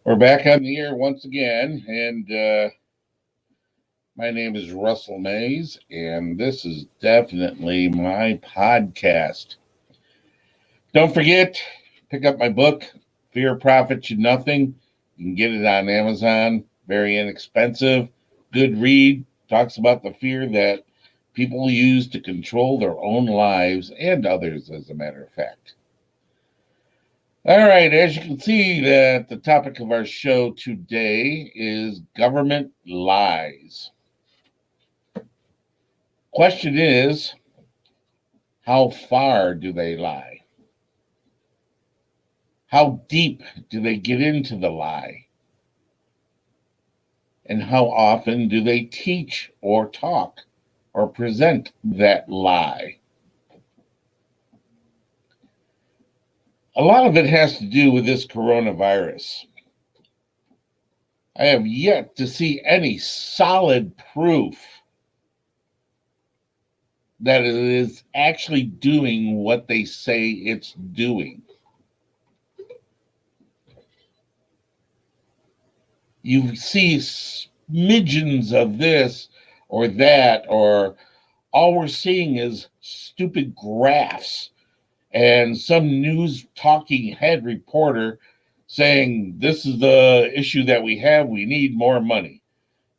We're back on the air once again, and my name is Russell Mays, and this is definitely my podcast. Don't forget, pick up my book, Fear Profits You Nothing. You can get it on Amazon, very inexpensive, good read, talks about the fear that people use to control their own lives and others, as a matter of fact. All right, as you can see, that the topic of our show today is government lies. Question is, how far do they lie? How deep do they get into the lie? And how often do they teach or talk or present that lie? A lot of it has to do with this coronavirus. I have yet to see any solid proof that it is actually doing what they say it's doing. You see smidgens of this or that, or all we're seeing is stupid graphs and some news talking head reporter saying, this is the issue that we have, we need more money.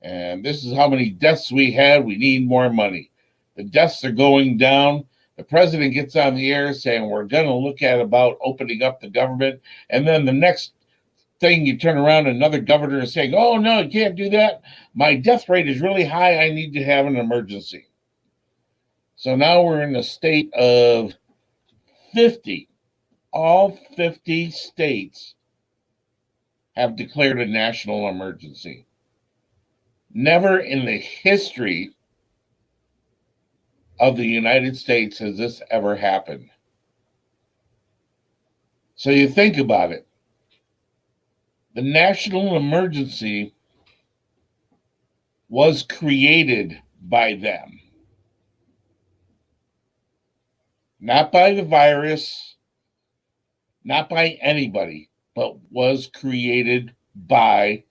And this is how many deaths we had, we need more money. The deaths are going down. The president gets on the air saying, we're going to look at about opening up the government. And then the next thing, you turn around, another governor is saying, oh, no, you can't do that. My death rate is really high. I need to have an emergency. So now we're in a state of 50. All 50 states have declared a national emergency. Never in the history of the United States has this ever happened. So you think about it. The national emergency was created by them. Not by the virus, not by anybody, but was created by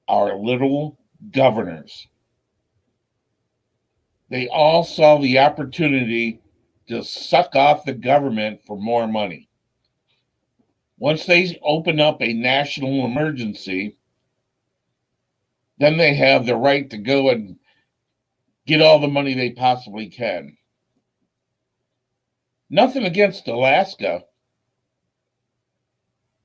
our little governors. They all saw the opportunity to suck off the government for more money. Once they open up a national emergency, then they have the right to go and get all the money they possibly can. Nothing against Alaska,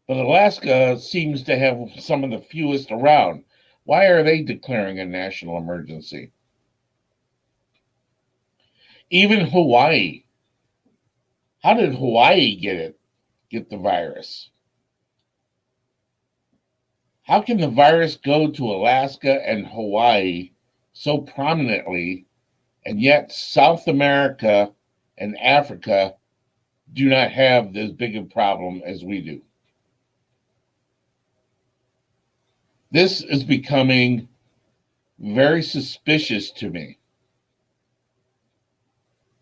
but Alaska seems to have some of the fewest around. Why are they declaring a national emergency? Even Hawaii. How did Hawaii get the virus? How can the virus go to Alaska and Hawaii so prominently, and yet South America and Africa do not have as big a problem as we do? This is becoming very suspicious to me,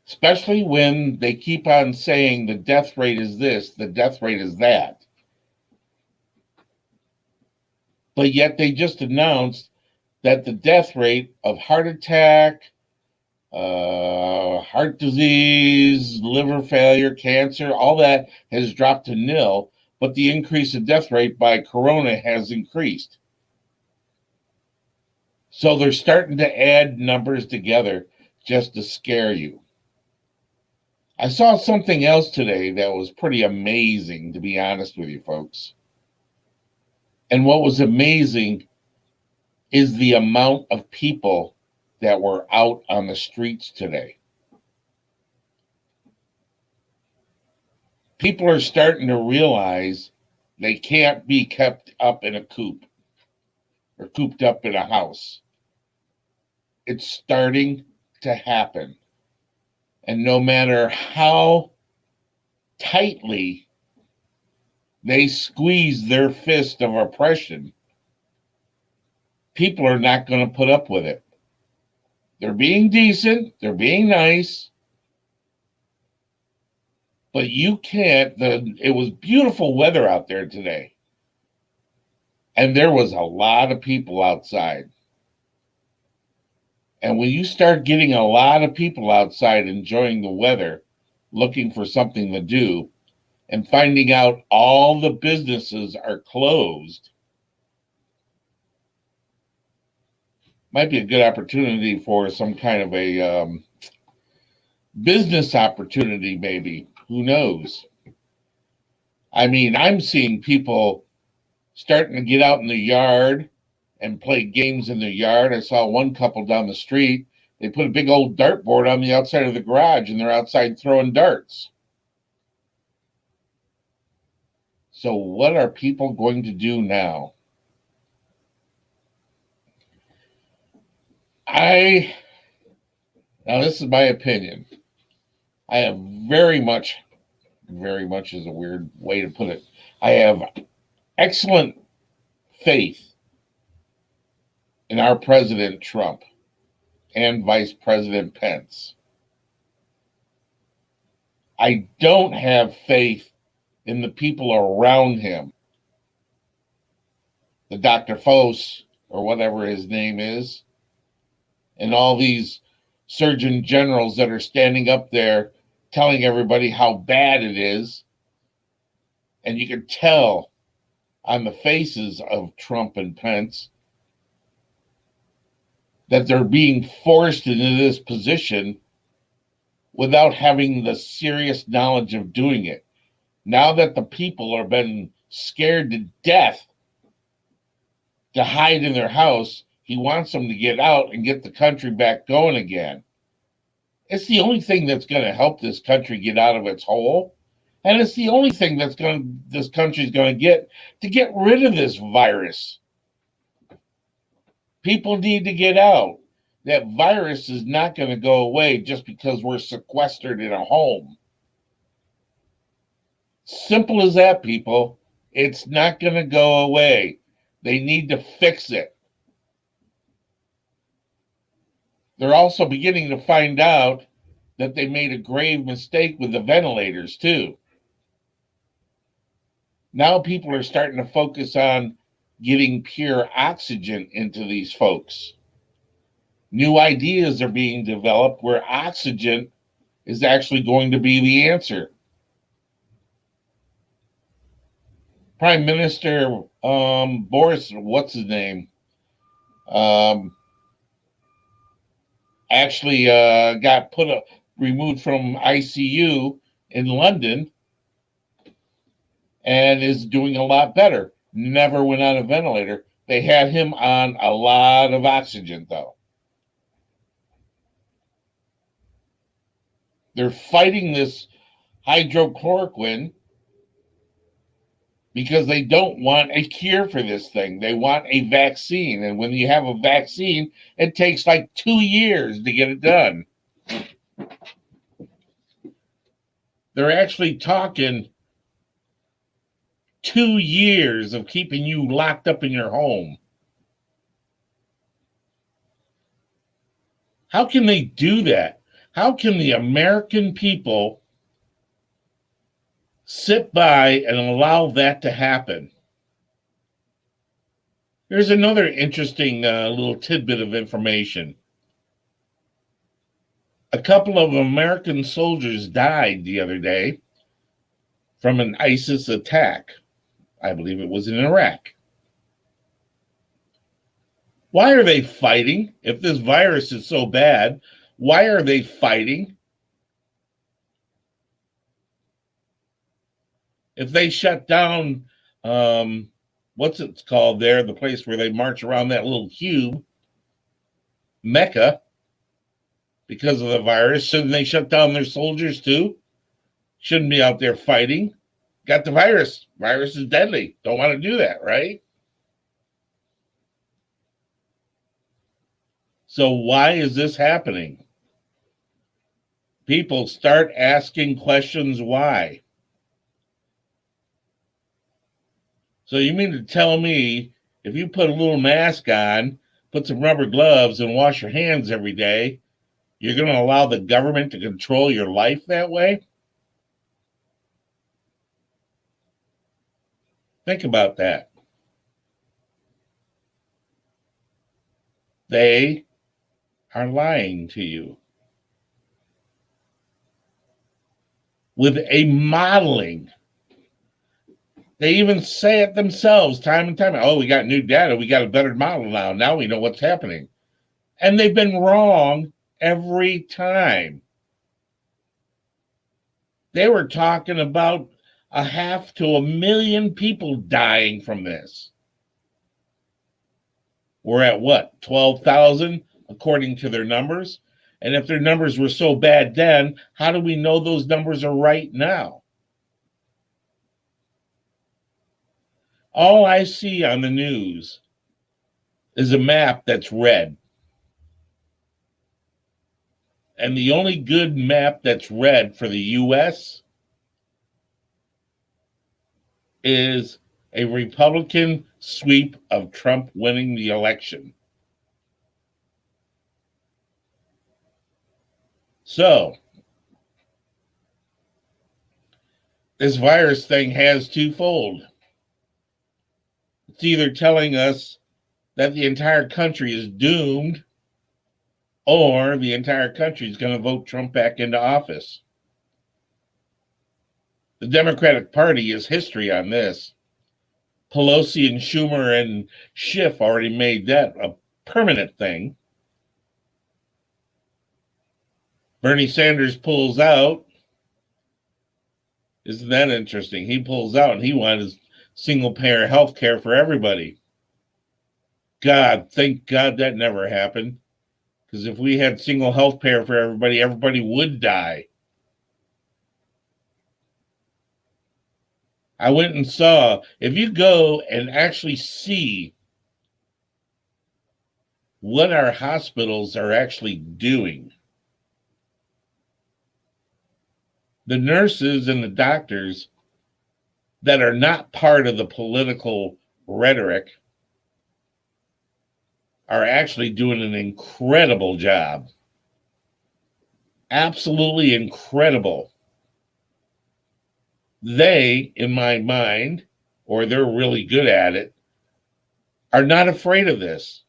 especially when they keep on saying the death rate is this, the death rate is that. But yet they just announced that the death rate of heart attack, heart disease, liver failure, cancer, all that has dropped to nil, but the increase in death rate by corona has increased. So they're starting to add numbers together just to scare you. I saw something else today that was pretty amazing, to be honest with you folks. And what was amazing is the amount of people that were out on the streets today. People are starting to realize they can't be kept up in a coop or cooped up in a house. It's starting to happen. And no matter how tightly they squeeze their fist of oppression, people are not going to put up with it. They're being decent, they're being nice, but you can't. It was beautiful weather out there today. And there was a lot of people outside. And when you start getting a lot of people outside enjoying the weather, looking for something to do, and finding out all the businesses are closed, might be a good opportunity for some kind of a business opportunity, maybe. Who knows? I mean, I'm seeing people starting to get out in the yard and play games in the yard. I saw one couple down the street. They put a big old dartboard on the outside of the garage and they're outside throwing darts. So, what are people going to do now? Now this is my opinion. I have very much is a weird way to put it. I have excellent faith in our President Trump and Vice President Pence. I don't have faith in the people around him. The Dr. Fauci, or whatever his name is, and all these surgeon generals that are standing up there telling everybody how bad it is. And you can tell on the faces of Trump and Pence that they're being forced into this position without having the serious knowledge of doing it. Now that the people are been scared to death to hide in their house, he wants them to get out and get the country back going again. It's the only thing that's going to help this country get out of its hole. And it's the only thing this country's going to get rid of this virus. People need to get out. That virus is not going to go away just because we're sequestered in a home. Simple as that, people. It's not going to go away. They need to fix it. They're also beginning to find out that they made a grave mistake with the ventilators, too. Now people are starting to focus on getting pure oxygen into these folks. New ideas are being developed where oxygen is actually going to be the answer. Prime Minister Boris, what's his name? Actually got removed from ICU in London and is doing a lot better. Never went on a ventilator. They had him on a lot of oxygen, though. They're fighting this hydrochloroquine because they don't want a cure for this thing. They want a vaccine. And when you have a vaccine, it takes like 2 years to get it done. They're actually talking 2 years of keeping you locked up in your home. How can they do that? How can the American people sit by and allow that to happen? Here's another interesting little tidbit of information. A couple of American soldiers died the other day from an ISIS attack. I believe it was in Iraq. Why are they fighting? If this virus is so bad, why are they fighting? If they shut down, what's it called there, the place where they march around that little cube, Mecca, because of the virus, shouldn't they shut down their soldiers too? Shouldn't be out there fighting. Got the virus. Virus is deadly. Don't want to do that, right? So why is this happening? People start asking questions why. So you mean to tell me if you put a little mask on, put some rubber gloves, and wash your hands every day, you're going to allow the government to control your life that way? Think about that. They are lying to you with a modeling. They even say it themselves time and time. Oh, we got new data. We got a better model now. Now we know what's happening. And they've been wrong every time. They were talking about 0.5 to 1 million people dying from this. We're at what, 12,000 according to their numbers? And if their numbers were so bad then, how do we know those numbers are right now? All I see on the news is a map that's red. And the only good map that's red for the US is a Republican sweep of Trump winning the election. So, this virus thing has twofold. It's either telling us that the entire country is doomed, or the entire country is going to vote Trump back into office. The Democratic Party is history on this. Pelosi and Schumer and Schiff already made that a permanent thing. Bernie Sanders pulls out. Isn't that interesting? He pulls out and he wanted single-payer health care for everybody. God, thank God that never happened. Because if we had single health care for everybody, everybody would die. I went and saw, if you go and actually see what our hospitals are actually doing, the nurses and the doctors that are not part of the political rhetoric are actually doing an incredible job. Absolutely incredible. They, in my mind, or they're really good at it, are not afraid of this.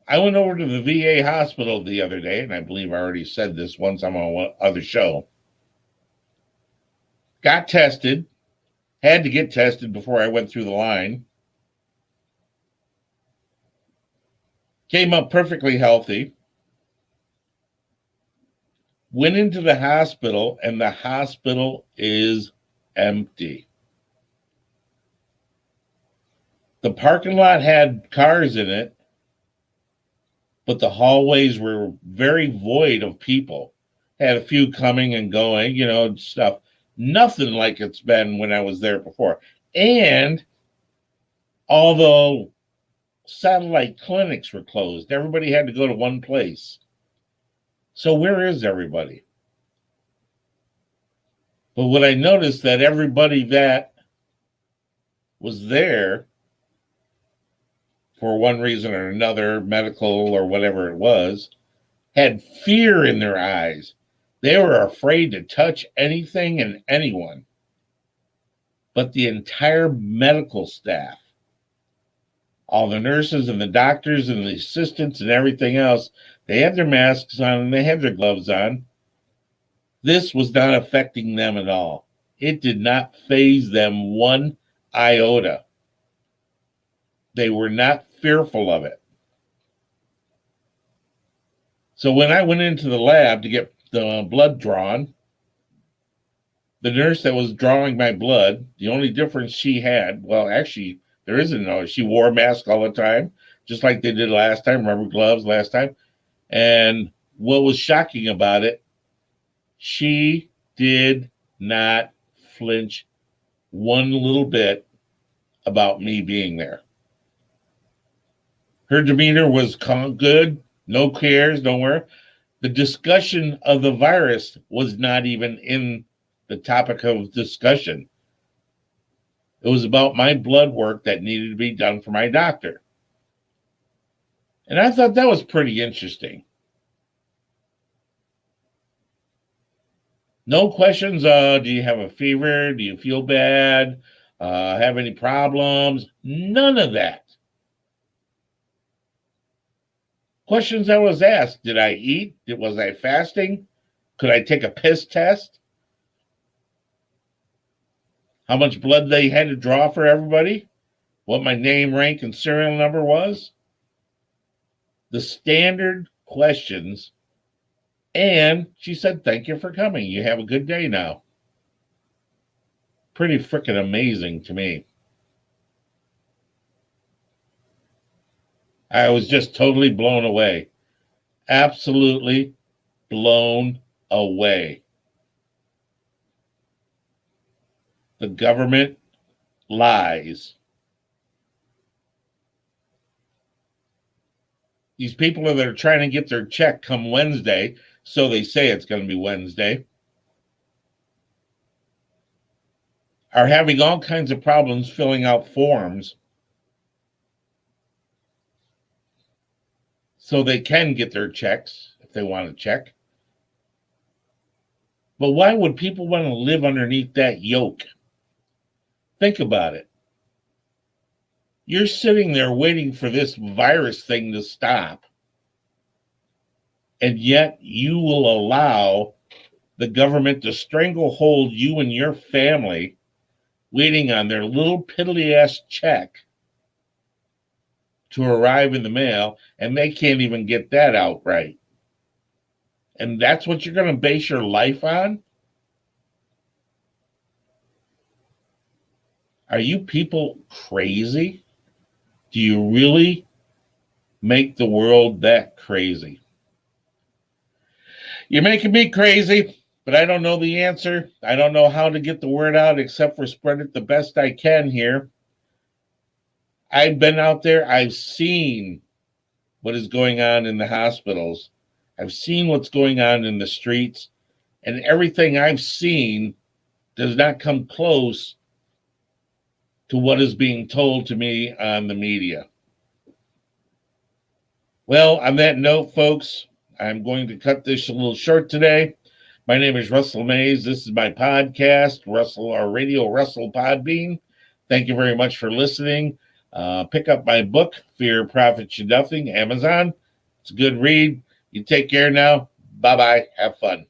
I went over to the VA hospital the other day, and I believe I already said this once on one other show. Got tested, had to get tested before I went through the line. Came up perfectly healthy. Went into the hospital, and the hospital is empty. The parking lot had cars in it, but the hallways were very void of people. Had a few coming and going, stuff. Nothing like it's been when I was there before. And although satellite clinics were closed, everybody had to go to one place. So where is everybody? But what I noticed that everybody that was there for one reason or another, medical or whatever it was, had fear in their eyes. They were afraid to touch anything and anyone. But the entire medical staff, all the nurses and the doctors and the assistants and everything else, they had their masks on and they had their gloves on. This was not affecting them at all. It did not faze them one iota. They were not fearful of it. So when I went into the lab to get the blood drawn, the nurse that was drawing my blood, the only difference she had, well, actually, there isn't no, she wore a mask all the time, just like they did last time, rubber gloves last time. And what was shocking about it, she did not flinch one little bit about me being there. Her demeanor was good, no cares, nowhere. The discussion of the virus was not even in the topic of discussion. It was about my blood work that needed to be done for my doctor. And I thought that was pretty interesting. No questions. Do you have a fever? Do you feel bad? Have any problems? None of that. Questions I was asked: did I eat? Was I fasting? Could I take a piss test? How much blood they had to draw for everybody? What my name, rank, and serial number was? The standard questions. And she said, "Thank you for coming. You have a good day now." Pretty freaking amazing to me. I was just totally blown away. Absolutely blown away. The government lies. These people that are trying to get their check come Wednesday, so they say it's going to be Wednesday, are having all kinds of problems filling out forms so they can get their checks if they want a check. But why would people want to live underneath that yoke? Think about it. You're sitting there waiting for this virus thing to stop, and yet you will allow the government to stranglehold you and your family, waiting on their little piddly ass check to arrive in the mail, and they can't even get that out right. And that's what you're going to base your life on? Are you people crazy? Do you really make the world that crazy? You're making me crazy, but I don't know the answer. I don't know how to get the word out except for spread it the best I can here. I've been out there. I've seen what is going on in the hospitals. I've seen what's going on in the streets, and everything I've seen does not come close to what is being told to me on the media. Well, on that note, folks, I'm going to cut this a little short today. My name is Russell Mays. This is my podcast, Radio Russell Podbean. Thank you very much for listening. Pick up my book, Fear, Profit, You Nothing, Amazon. It's a good read. You take care now. Bye-bye. Have fun.